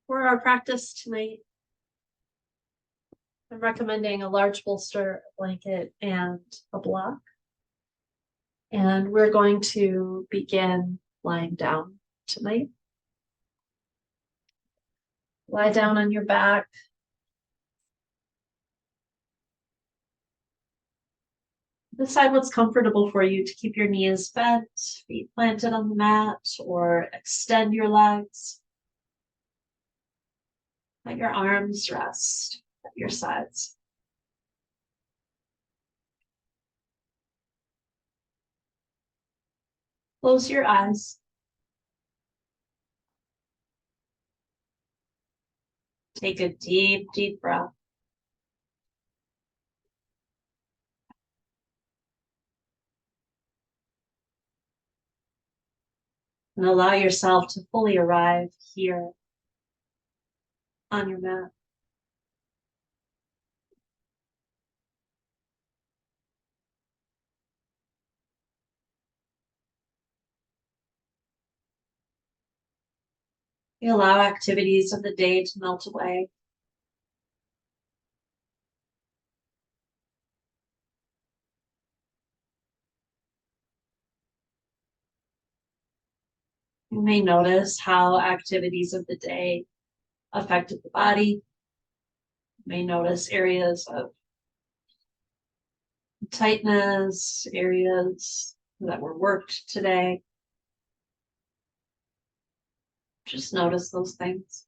For our practice tonight, I'm recommending a large bolster, a blanket, and a block. And we're going to begin lying down tonight. Lie down on your back. Decide what's comfortable for you to keep your knees bent, feet planted on the mat, or extend your legs. Let your arms rest at your sides. Close your eyes. Take a deep, deep breath. And allow yourself to fully arrive here on your mat. You allow activities of the day to melt away. You may notice how activities of the day affected the body. You may notice areas of tightness, areas that were worked today. Just notice those things.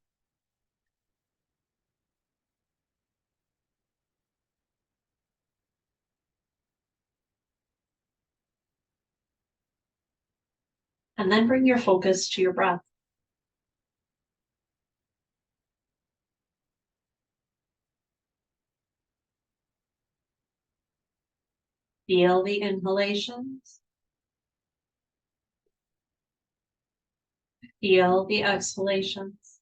And then bring your focus to your breath. Feel the inhalations. Feel the exhalations.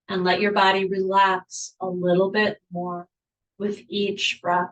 And let your body relax a little bit more with each breath.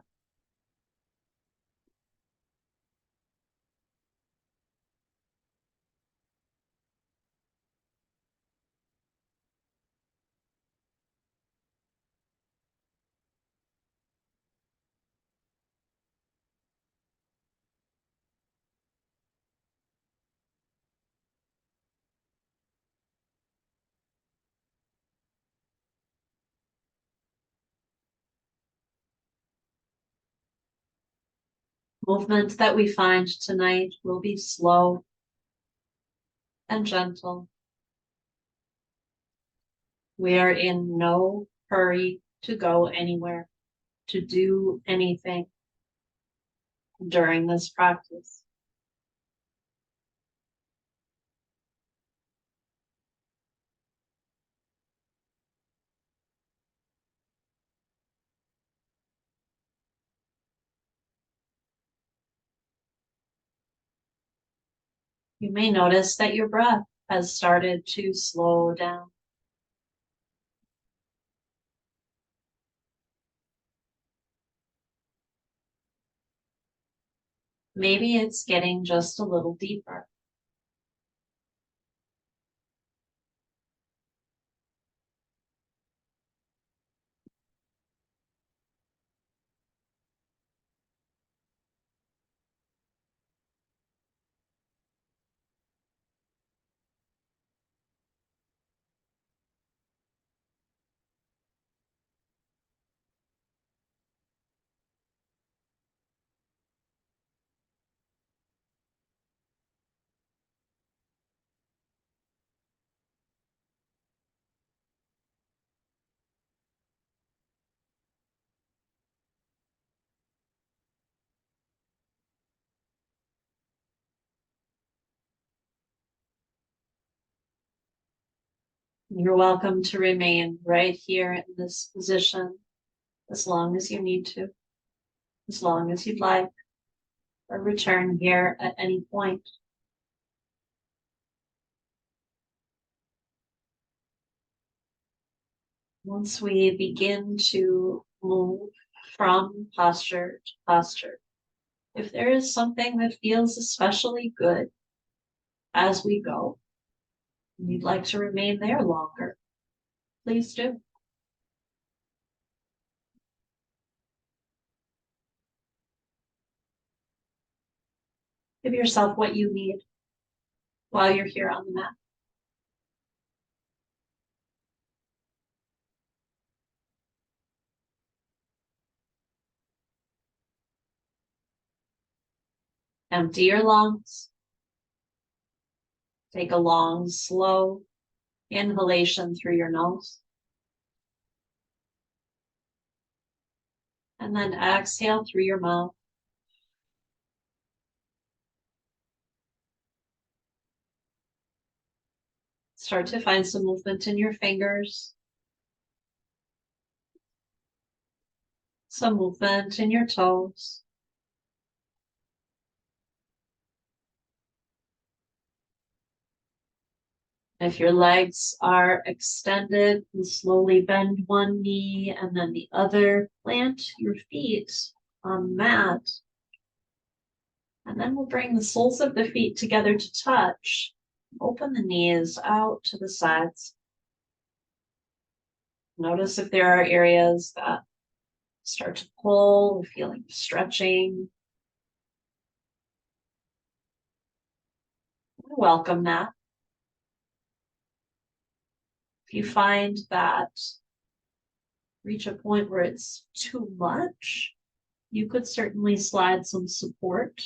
Movement that we find tonight will be slow and gentle. We are in no hurry to go anywhere, to do anything during this practice. You may notice that your breath has started to slow down. Maybe it's getting just a little deeper. You're welcome to remain right here in this position as long as you need to, as long as you'd like, or return here at any point. Once we begin to move from posture to posture. If there is something that feels especially good as we go, and you'd like to remain there longer, please do. Give yourself what you need while you're here on the mat. Empty your lungs. Take a long, slow inhalation through your nose. And then exhale through your mouth. Start to find some movement in your fingers. Some movement in your toes. If your legs are extended, you slowly bend one knee and then the other. Plant your feet on the mat. And then we'll bring the soles of the feet together to touch. Open the knees out to the sides. Notice if there are areas that start to pull, a feeling of stretching. Welcome that. If you find that reach a point where it's too much, you could certainly slide some support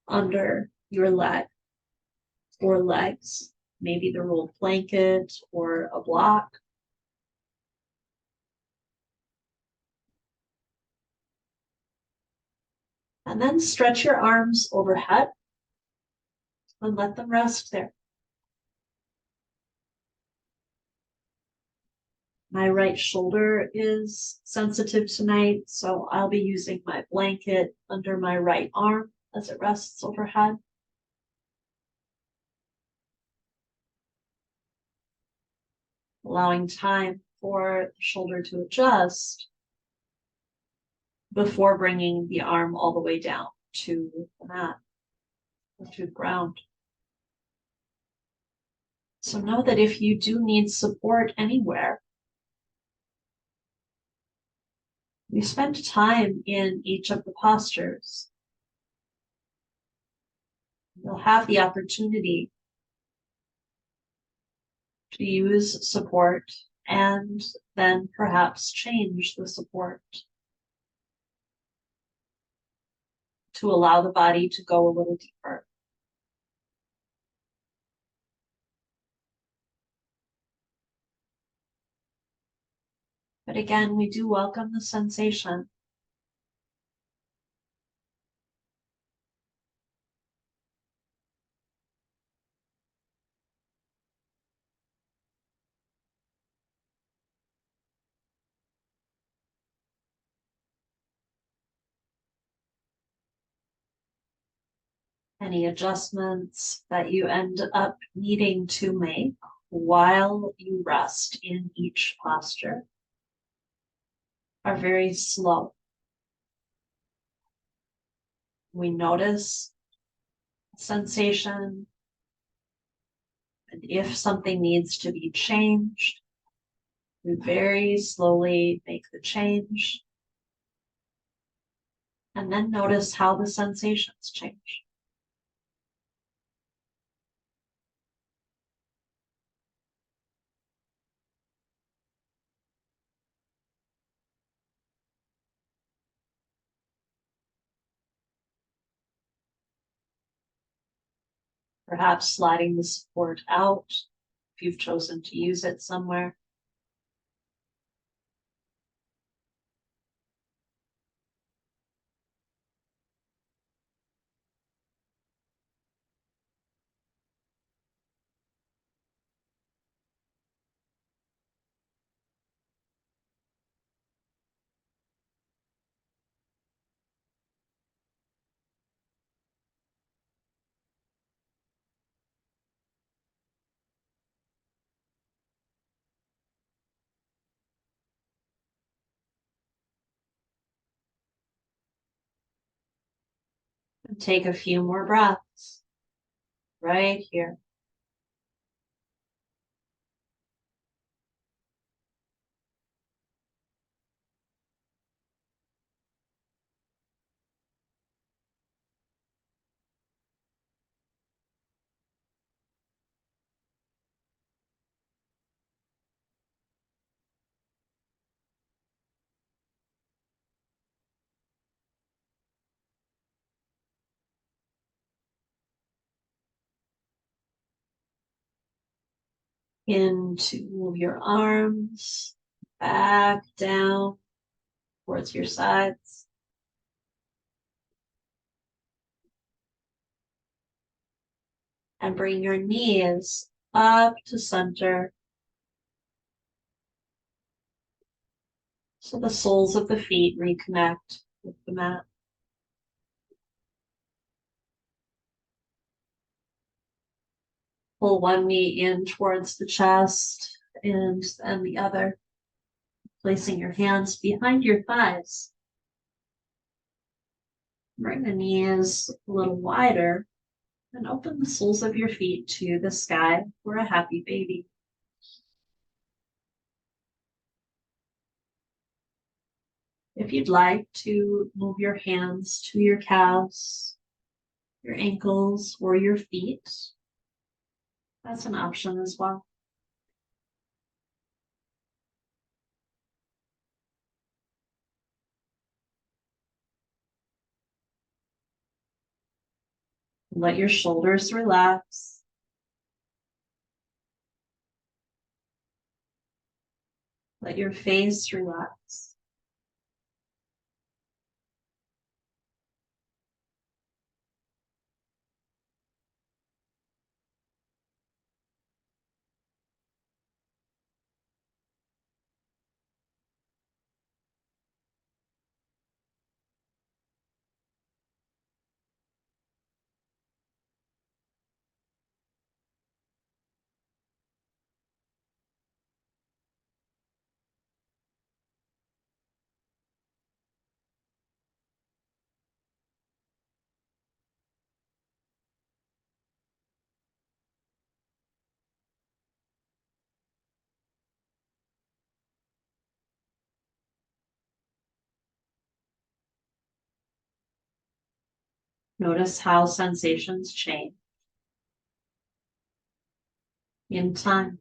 under your leg or legs, maybe the rolled blanket or a block. And then stretch your arms overhead and let them rest there. My right shoulder is sensitive tonight, so I'll be using my blanket under my right arm as it rests overhead. Allowing time for the shoulder to adjust before bringing the arm all the way down to the mat or to the ground. So know that if you do need support anywhere, you spend time in each of the postures. You'll have the opportunity to use support and then perhaps change the support to allow the body to go a little deeper. But again, we do welcome the sensation. Any adjustments that you end up needing to make while you rest in each posture are very slow. We notice sensation, and if something needs to be changed, we very slowly make the change, and then notice how the sensations change. Perhaps sliding the support out if you've chosen to use it somewhere. Take a few more breaths right here. In to move your arms back down towards your sides. And bring your knees up to center. So the soles of the feet reconnect with the mat. Pull one knee in towards the chest and then the other, placing your hands behind your thighs. Bring the knees a little wider and open the soles of your feet to the sky for a happy baby. If you'd like to move your hands to your calves, your ankles, or your feet, that's an option as well. Let your shoulders relax. Let your face relax. Notice how sensations change in time.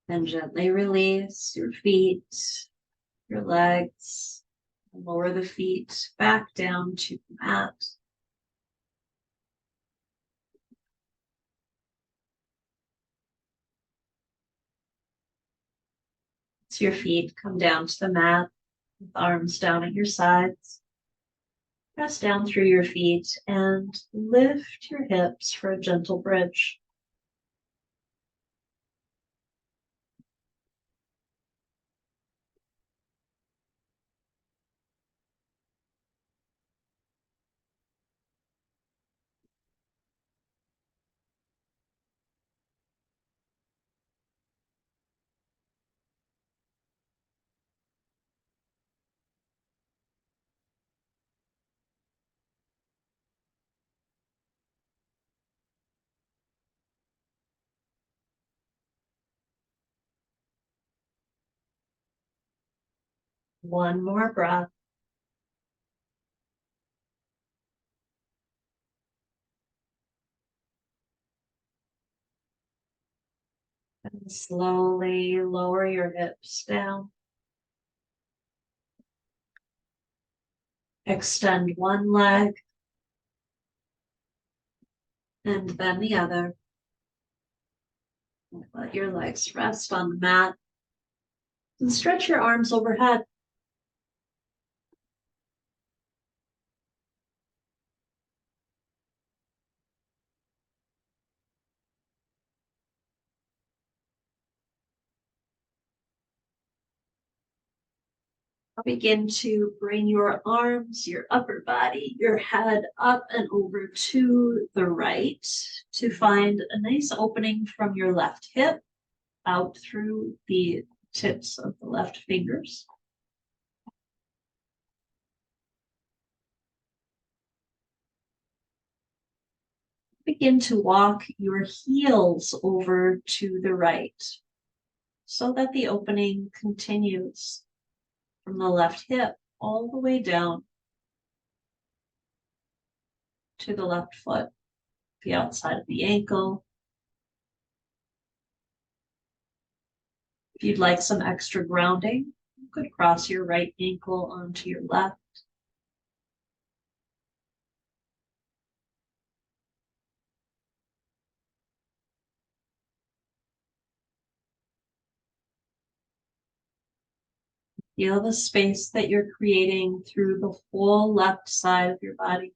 Then gently release your feet, your legs, and lower the feet back down to the mat. As your feet come down to the mat, with arms down at your sides, press down through your feet and lift your hips for a gentle bridge. One more breath. And slowly lower your hips down. Extend one leg and then the other. Let your legs rest on the mat and stretch your arms overhead. Begin to bring your arms, your upper body, your head up and over to the right to find a nice opening from your left hip out through the tips of the left fingers. Begin to walk your heels over to the right so that the opening continues from the left hip all the way down to the left foot, the outside of the ankle. If you'd like some extra grounding, you could cross your right ankle onto your left. Feel the space that you're creating through the whole left side of your body.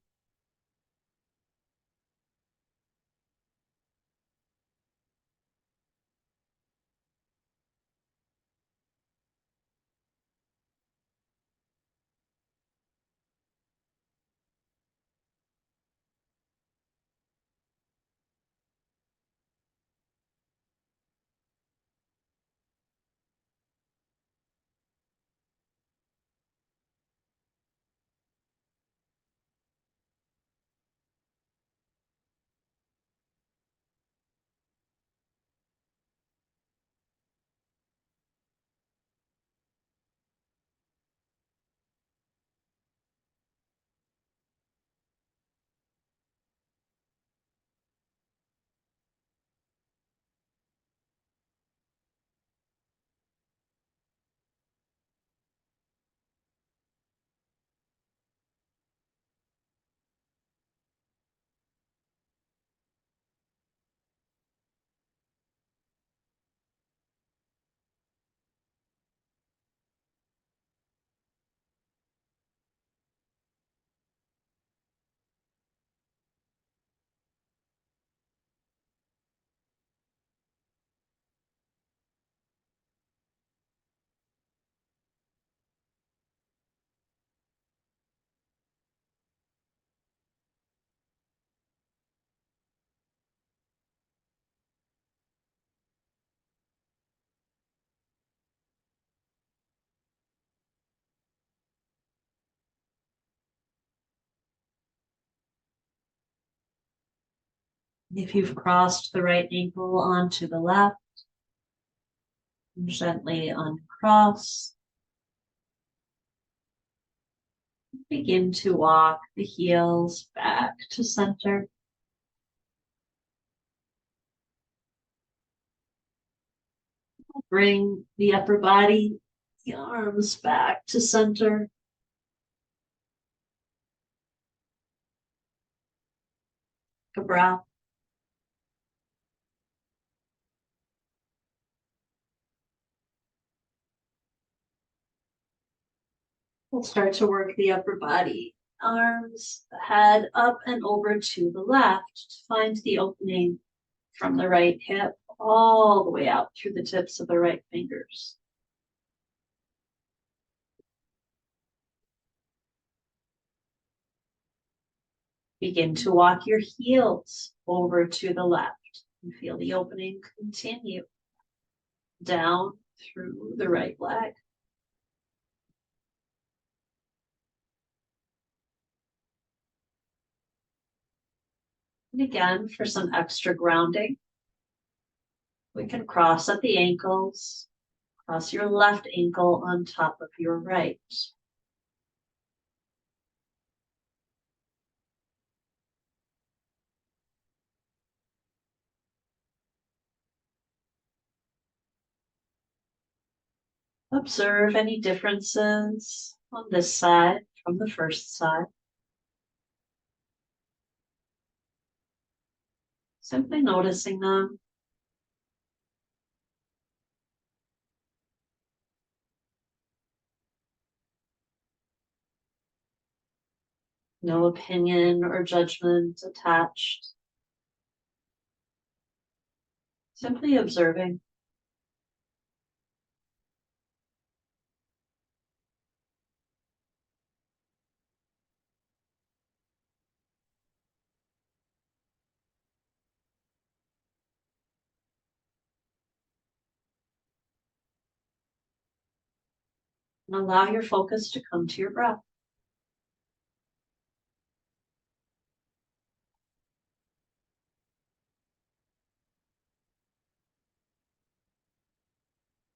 If you've crossed the right ankle onto the left, gently uncross. Begin to walk the heels back to center. Bring the upper body, the arms back to center. Take a breath. We'll start to work the upper body, arms, the head up and over to the left to find the opening from the right hip all the way out through the tips of the right fingers. Begin to walk your heels over to the left and feel the opening continue down through the right leg. And again, for some extra grounding, we can cross at the ankles, Cross your left ankle on top of your right. Observe any differences on this side from the first side. Simply noticing them. No opinion or judgment attached. Simply observing. And allow your focus to come to your breath.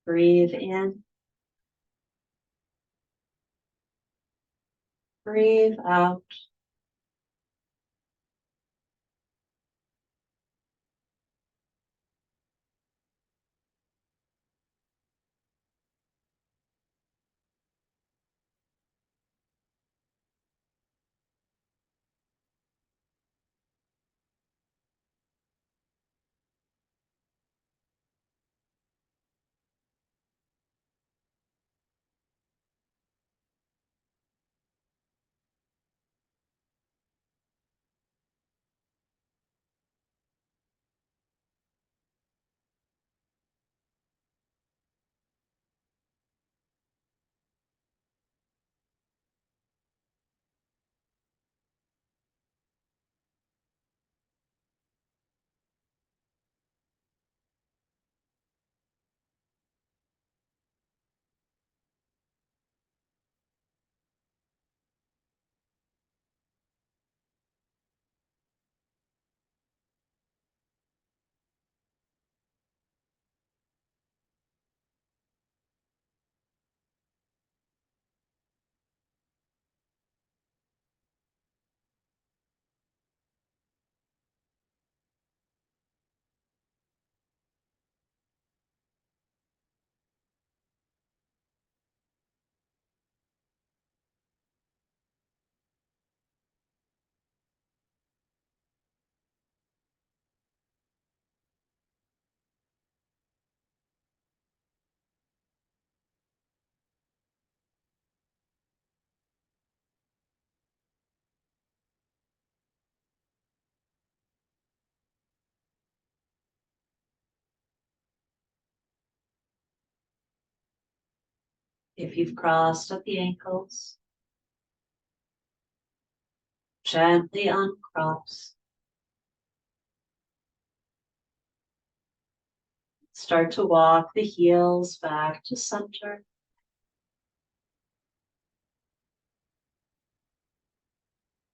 Breathe in. Breathe out. If you've crossed at the ankles, gently uncross. Start to walk the heels back to center.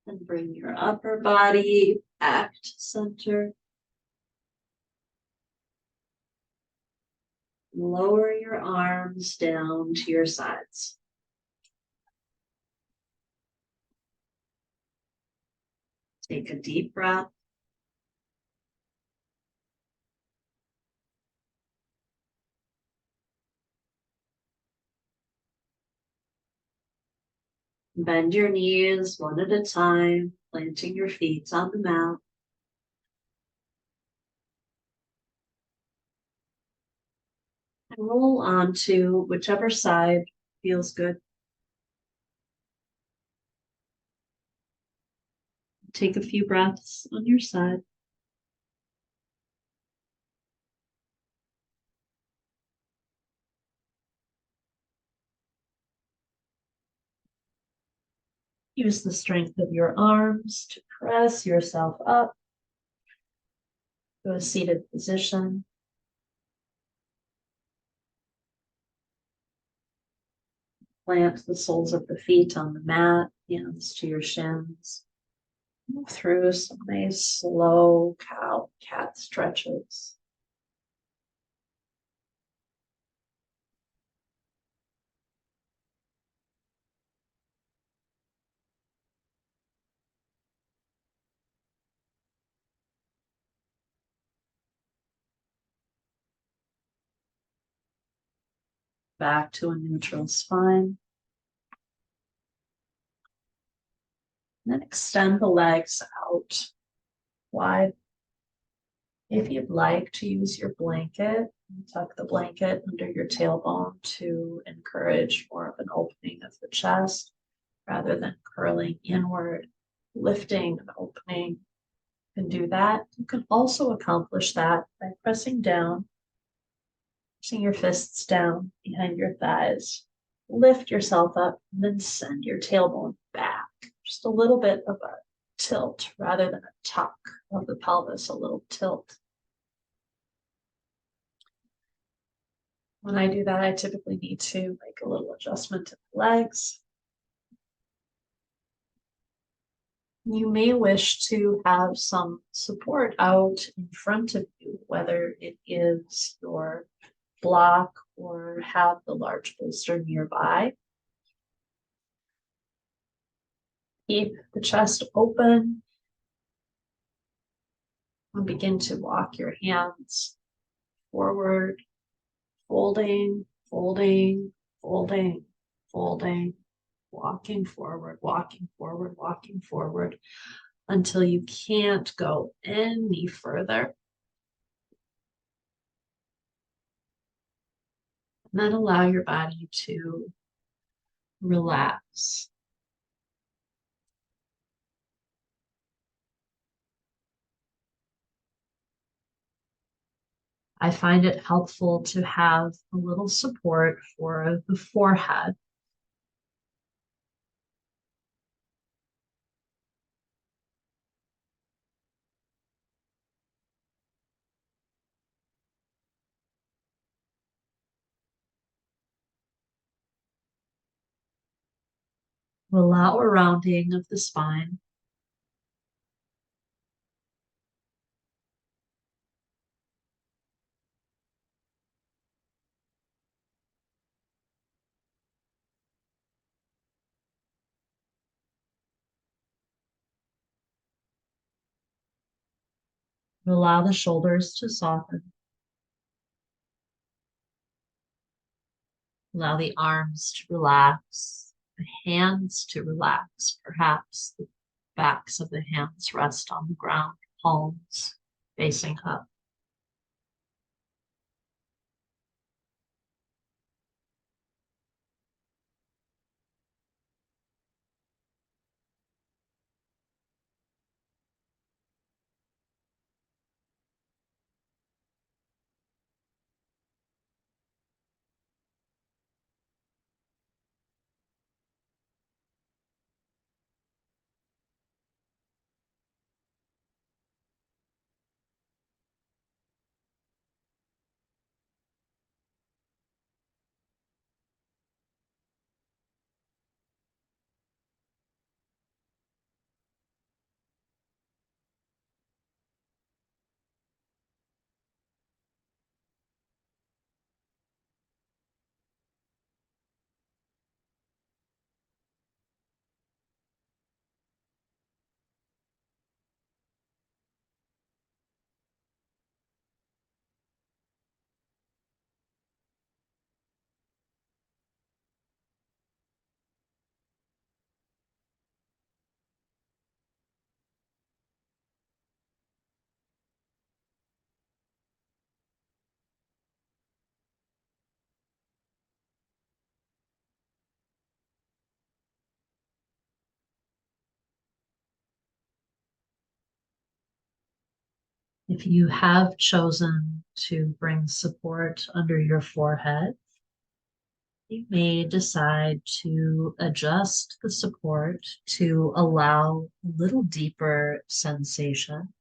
And bring your upper body back to center. Lower your arms down to your sides. Take a deep breath. Bend your knees one at a time, planting your feet on the mat. And roll onto whichever side feels good. Take a few breaths on your side. Use the strength of your arms to press yourself up to a seated position. Plant the soles of the feet on the mat, hands to your shins. Move through some nice slow cow cat stretches. back to a neutral spine. And then extend the legs out wide. If you'd like to use your blanket, tuck the blanket under your tailbone to encourage more of an opening of the chest rather than curling inward, lifting and opening. You can do that. You can also accomplish that by pressing down, pushing your fists down behind your thighs. Lift yourself up and then send your tailbone back. Just a little bit of a tilt rather than a tuck of the pelvis, a little tilt. When I do that, I typically need to make a little adjustment to the legs. You may wish to have some support out in front of you, whether it is your block or have the large bolster nearby. Keep the chest open and begin to walk your hands forward, folding, folding, folding, folding, walking forward, walking forward, walking forward until you can't go any further. And then allow your body to relax. I find it helpful to have a little support for the forehead. Allow a rounding of the spine. Allow the shoulders to soften. Allow the arms to relax, the hands to relax. Perhaps the backs of the hands rest on the ground, palms facing up. If you have chosen to bring support under your forehead, you may decide to adjust the support to allow a little deeper sensation.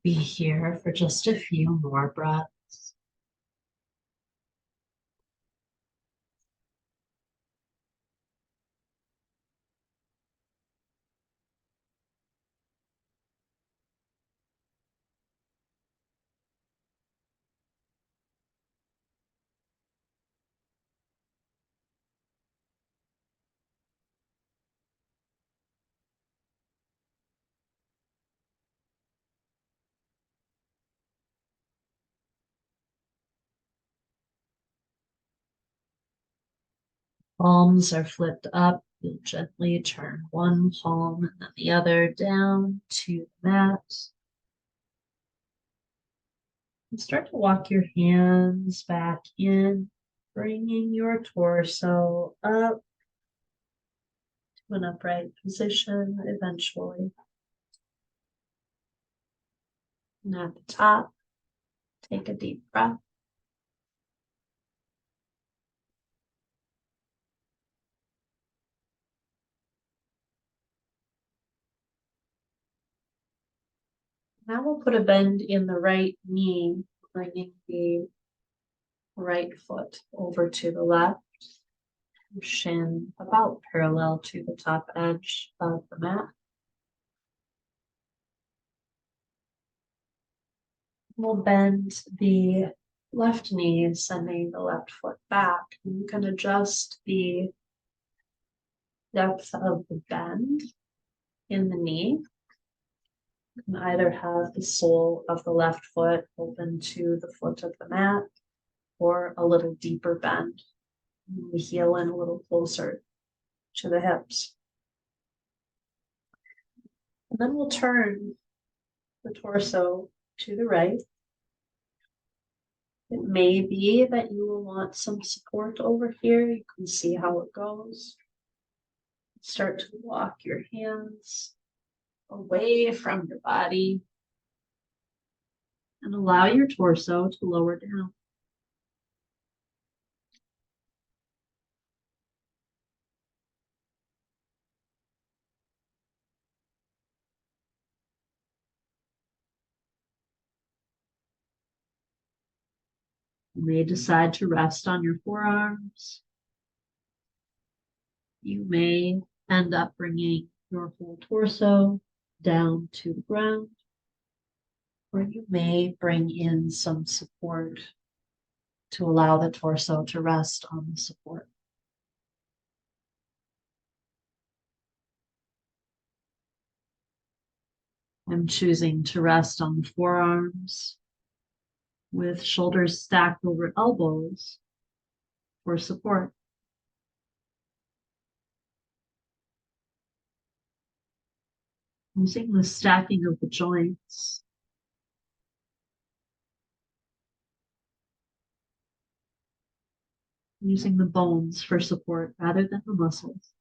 Be here for just a few more breaths. Palms are flipped up. You'll gently turn one palm and then the other down to the mat. And start to walk your hands back in, bringing your torso up to an upright position eventually. And at the top, take a deep breath. Now we'll put a bend in the right knee, bringing the right foot over to the left, shin about parallel to the top edge of the mat. We'll bend the left knee, sending the left foot back. You can adjust the depth of the bend in the knee. You can either have the sole of the left foot open to the foot of the mat or a little deeper bend. The heel in a little closer to the hips. And then we'll turn the torso to the right. It may be that you will want some support over here. You can see how it goes. Start to walk your hands away from your body and allow your torso to lower down. You may decide to rest on your forearms. You may end up bringing your whole torso down to the ground, or you may bring in some support to allow the torso to rest on the support. I'm choosing to rest on the forearms with shoulders stacked over elbows for support. Using the stacking of the joints, using the bones for support rather than the muscles.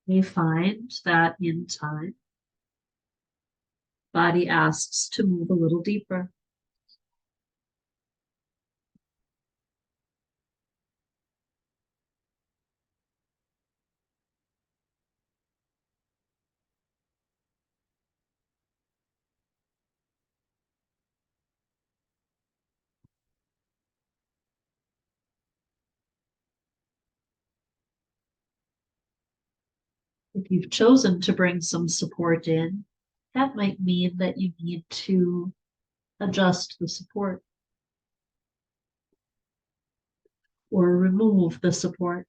We find that in time, body asks to move a little deeper. If you've chosen to bring some support in, that might mean that you need to adjust the support or remove the support.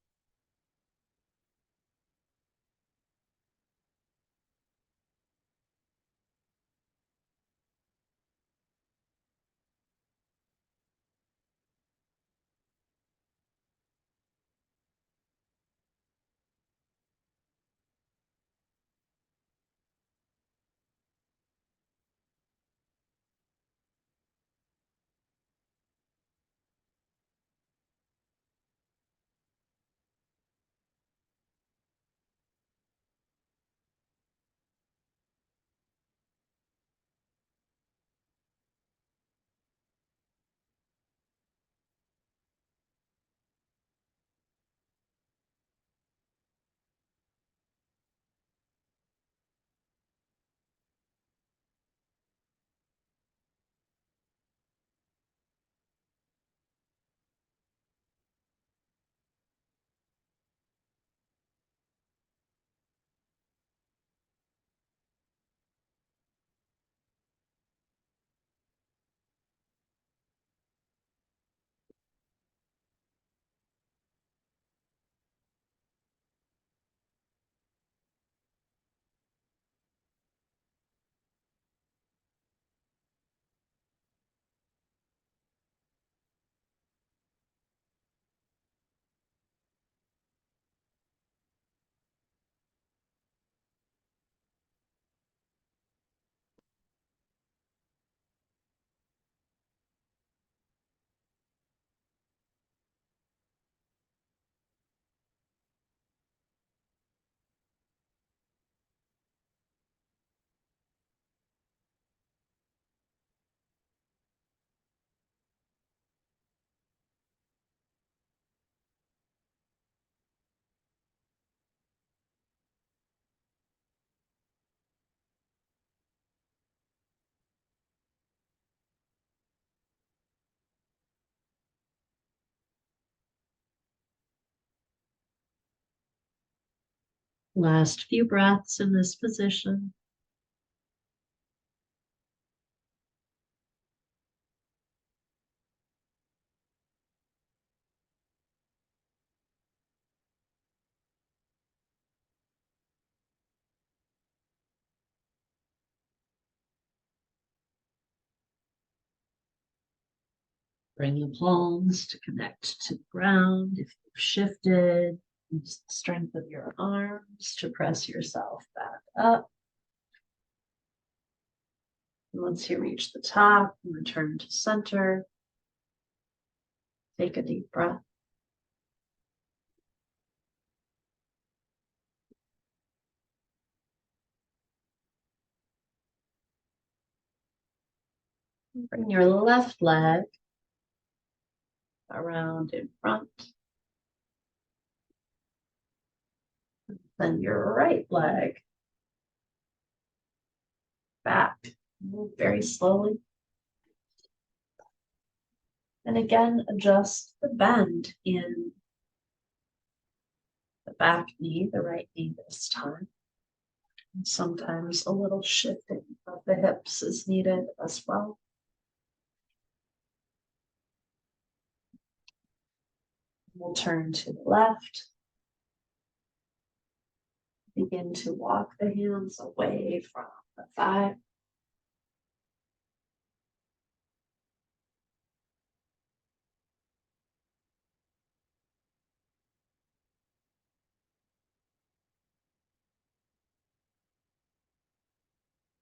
Last few breaths in this position. Bring the palms to connect to the ground. If you've shifted, use the strength of your arms to press yourself back up. And once you reach the top, return to center. Take a deep breath. Bring your left leg around in front. Then your right leg back. Move very slowly. And again, adjust the bend in the back knee, the right knee this time. And sometimes a little shifting of the hips is needed as well. We'll turn to the left. Begin to walk the hands away from the thigh.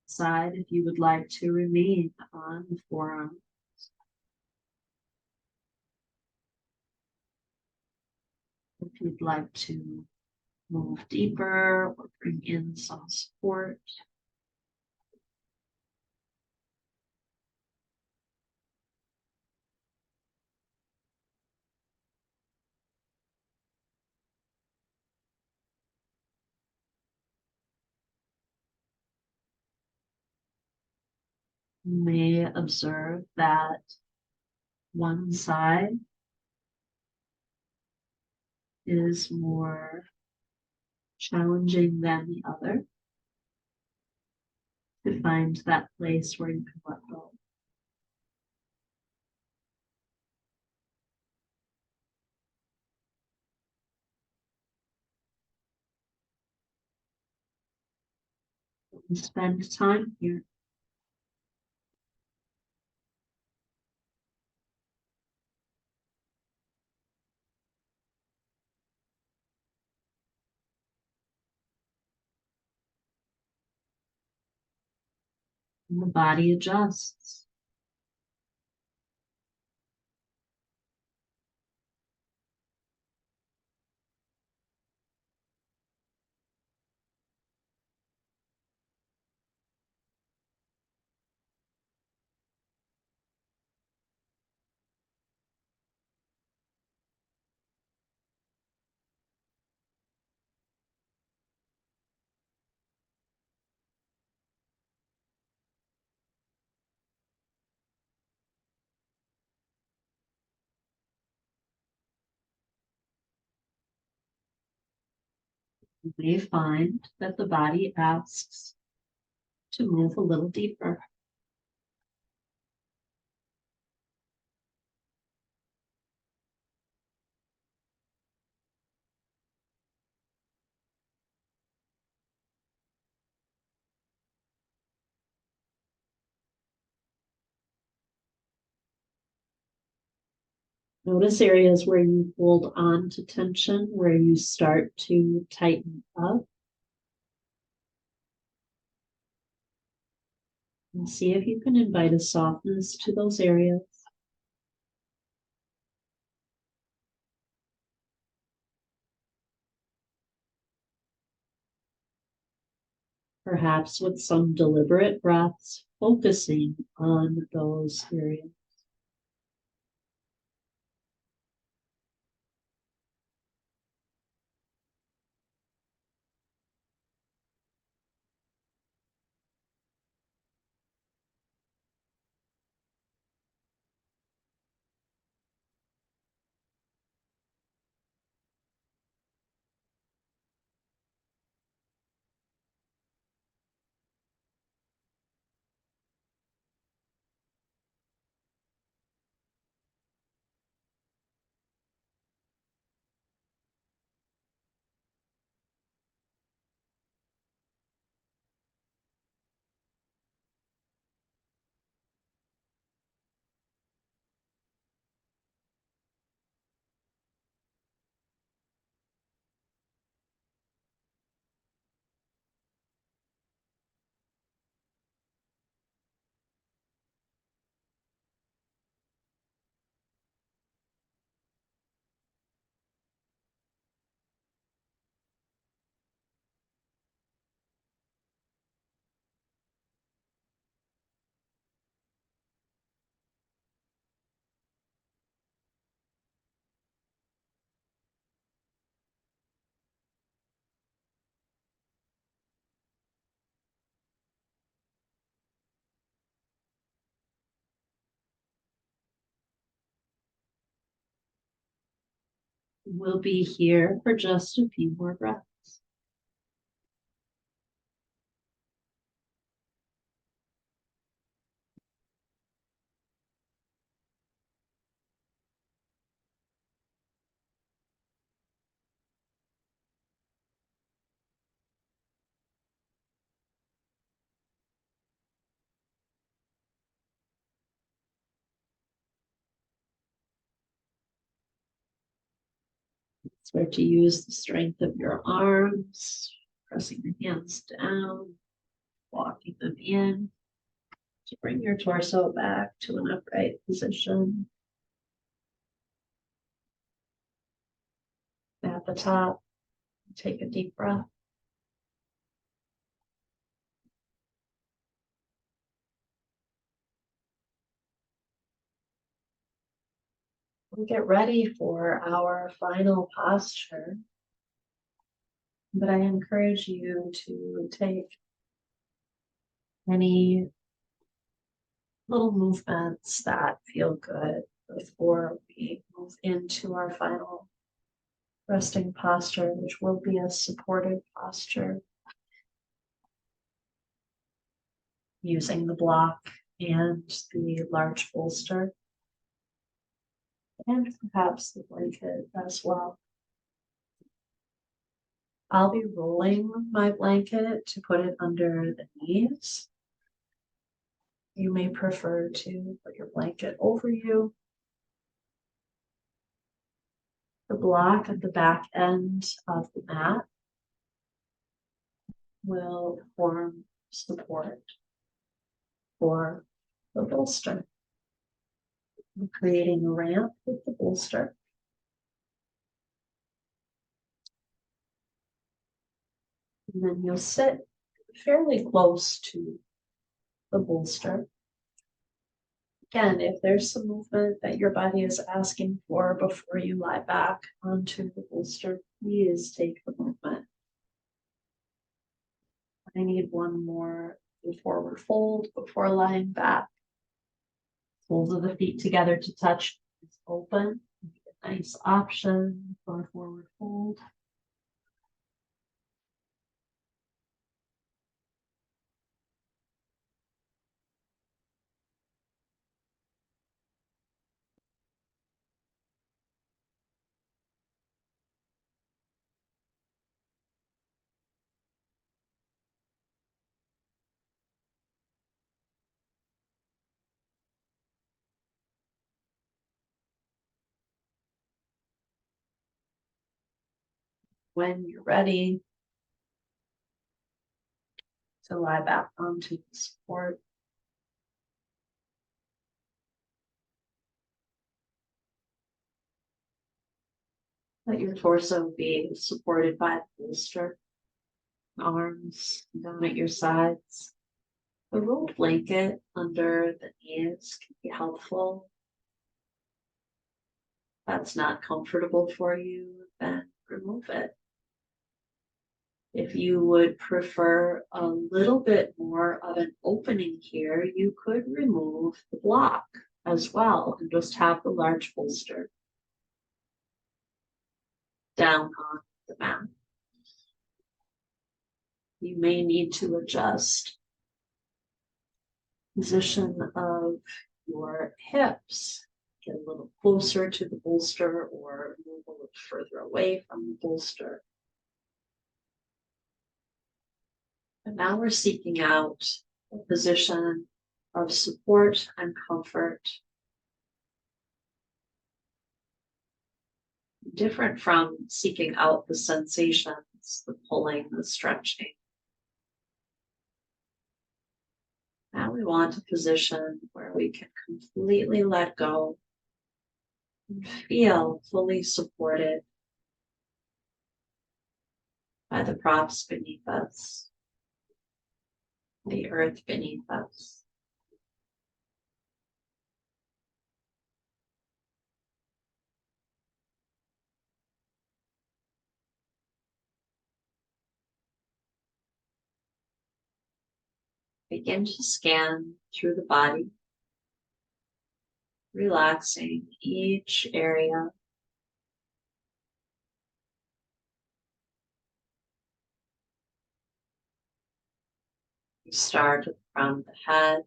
Side if you would like to remain on the forearm. If you'd like to move deeper or bring in some support. You may observe that one side is more challenging than the other to find that place where you can let go. And spend time here. And the body adjusts. You may find that the body asks to move a little deeper. Notice areas where you hold on to tension, where you start to tighten up. And see if you can invite a softness to those areas. Perhaps with some deliberate breaths, focusing on those areas. We'll be here for just a few more breaths. Start to use the strength of your arms, pressing the hands down, walking them in to bring your torso back to an upright position. At the top, take a deep breath. We'll get ready for our final posture, but I encourage you to take any little movements that feel good before we move into our final resting posture, which will be a supported posture using the block and the large bolster, and perhaps the blanket as well. I'll be rolling my blanket to put it under the knees. You may prefer to put your blanket over you. The block at the back end of the mat will form support for the bolster. I'm creating a ramp with the bolster. And then you'll sit fairly close to the bolster. Again, if there's some movement that your body is asking for before you lie back onto the bolster, please take the movement. I need one more forward fold before lying back. Soles of the feet together to touch is open. A nice option for a forward fold. When you're ready to lie back onto the support, let your torso be supported by the bolster, arms down at your sides. A rolled blanket under the knees can be helpful. If that's not comfortable for you, then remove it. If you would prefer a little bit more of an opening here, you could remove the block as well and just have the large bolster down on the mat. You may need to adjust position of your hips, get a little closer to the bolster or move a little further away from the bolster. And now we're seeking out a position of support and comfort, different from seeking out the sensations, the pulling, the stretching. Now we want a position where we can completely let go and feel fully supported by the props beneath us, the earth beneath us. Begin to scan through the body, relaxing each area, Start at the front of the head,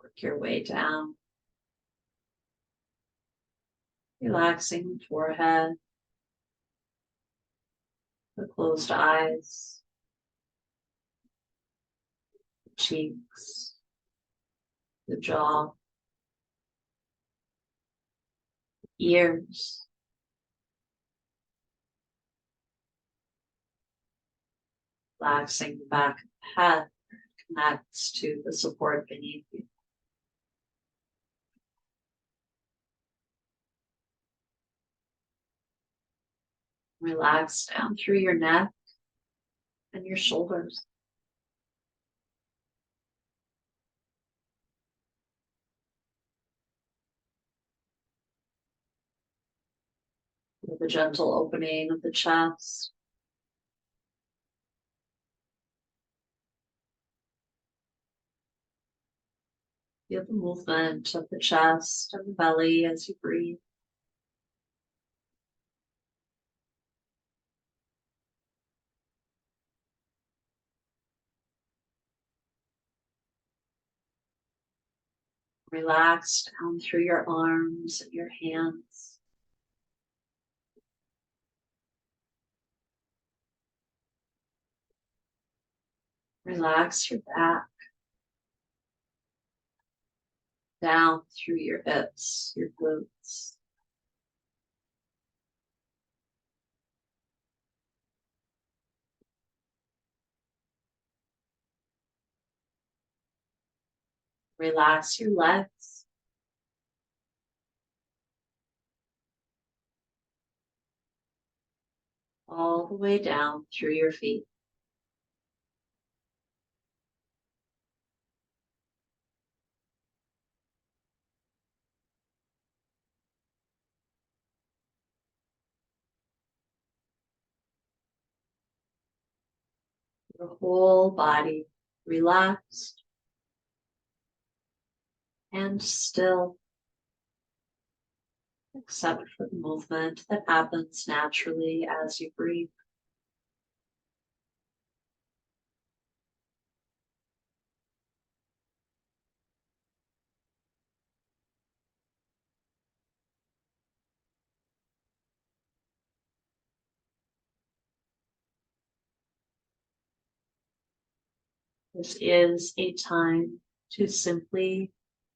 work your way down, relaxing the forehead, the closed eyes, the cheeks, the jaw, ears, relaxing the back of the head connects to the support beneath you. Relax down through your neck and your shoulders. With a gentle opening of the chest. Feel the movement of the chest and the belly as you breathe. Relax down through your arms and your hands. Relax your back. Down through your hips, your glutes. Relax your legs. All the way down through your feet. Your whole body relaxed and still, except for the movement that happens naturally as you breathe. This is a time to simply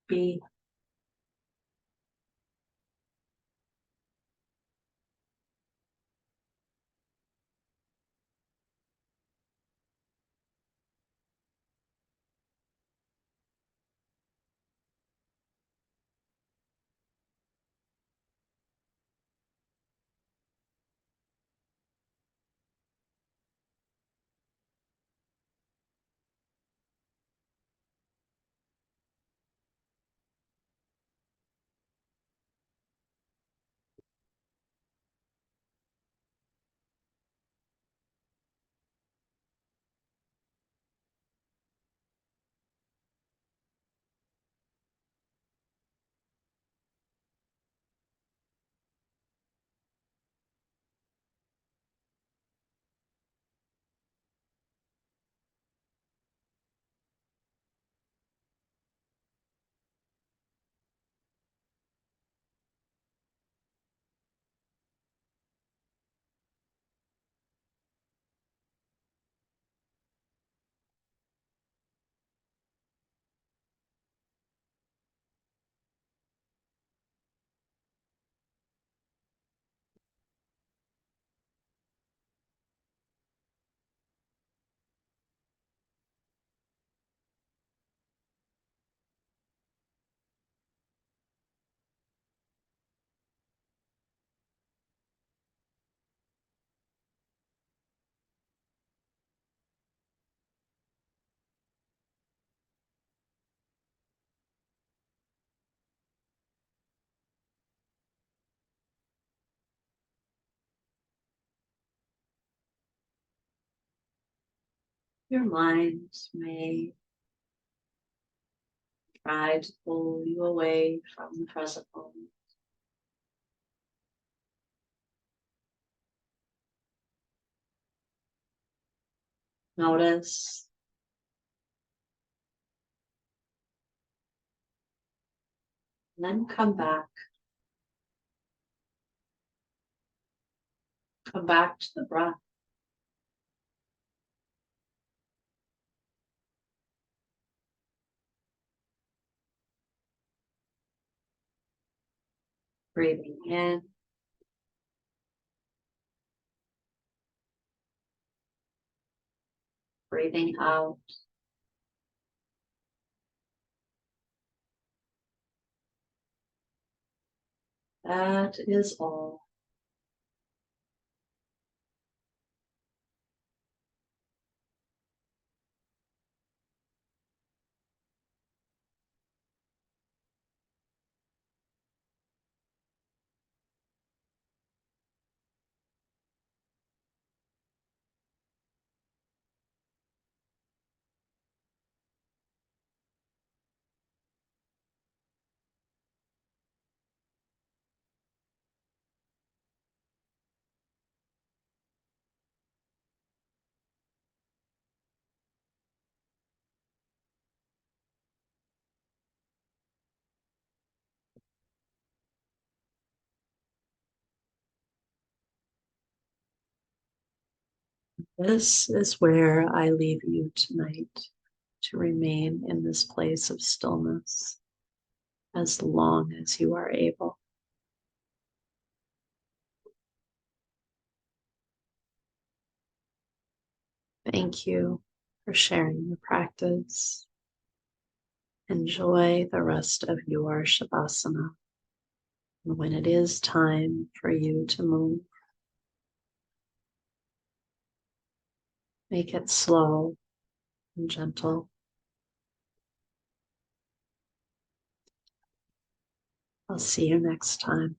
be. Your mind may try to pull you away from the present moment. Notice. And then come back. Come back to the breath. Breathing in. Breathing out. That is all. This is where I leave you tonight, to remain in this place of stillness as long as you are able. Thank you for sharing your practice. Enjoy the rest of your Shavasana. And when it is time for you to move, make it slow and gentle. I'll see you next time.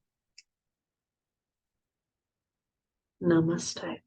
Namaste.